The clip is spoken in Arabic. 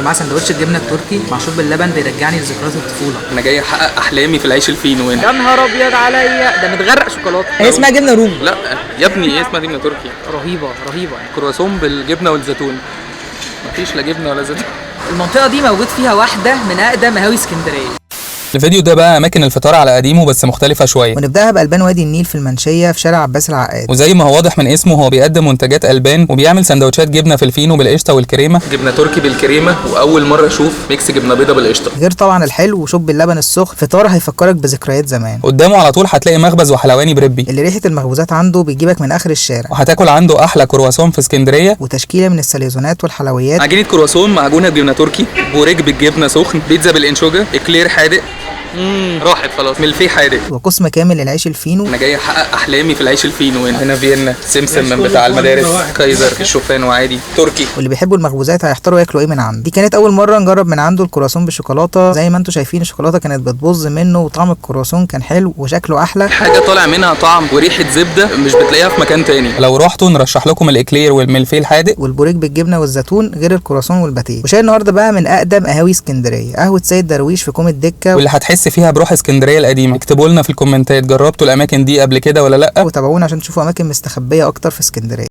جماعه سندوتش الجبنه التركي مع شرب اللبن بيرجعني لذكريات الطفوله. انا جاي احقق احلامي في العيش الفينو هنا. يا نهار ابيض عليا، ده متغرق شوكولاته. هي اسمها جبنه رومي. لا يا ابني ايه اسمها جبنه تركي؟ رهيبه رهيبه يعني. كرواسون بالجبنه والزيتون. مفيش لا جبنه ولا زيتون. المنطقه دي موجود فيها واحده من اقدم قهاوي اسكندريه. الفيديو ده بقى اماكن الفطار على قديمه بس مختلفه شويه، ونبداها بألبان وادي النيل في المنشيه في شارع عباس العقاد. وزي ما هو واضح من اسمه هو بيقدم منتجات البان وبيعمل سندوتشات جبنه في الفينو بالقشطه والكريمه. جبنه تركي بالكريمه، واول مره اشوف ميكس جبنه بيضه بالقشطه. غير طبعا الحلو وشوب اللبن السخن، فطار هيفكرك بذكريات زمان. قدامه على طول هتلاقي مخبز وحلواني بربي اللي ريحه المخبوزات عنده بيجيبك من اخر الشارع، وهتاكل عنده احلى كرواسون في اسكندريه وتشكيله من الساليزونات والحلويات. عجينه كرواسون معجونه بجبنه تركي، بوريك بالجبنه سخن، بيتزا بالانشوجه، اكلير حادق. راحت خلاص. ملفيه حادق. وقسم كامل للعيش الفينو. انا جاي احقق احلامي في العيش الفينو هنا فيينا، سمسم من بتاع المدارس، كايزر، الشوفان وعادي تركي. واللي بيحبوا المخبوزات هيحتاروا ياكلوا ايه من عنده. دي كانت اول مره نجرب من عنده الكرواسون بالشوكولاته. زي ما انتم شايفين الشوكولاته كانت بتبظ منه، وطعم الكرواسون كان حلو وشكله احلى. حاجه طالع منها طعم وريحه زبده مش بتلاقيها في مكان تاني. لو رحتوا نرشح لكم الاكلير والملفيه الحادق والبوريك بالجبنه والزيتون، غير الكرواسون والباتيه. وشاي النهارده بقى من اقدم قهاوي اسكندريه، قهوه سيد درويش في كوم الدكه، واللي هتحس فيها بروح اسكندريه القديمه. اكتبوا لنا في الكومنتات جربتوا الاماكن دي قبل كده ولا لا، وتابعونا عشان تشوفوا اماكن مستخبيه اكتر في اسكندريه.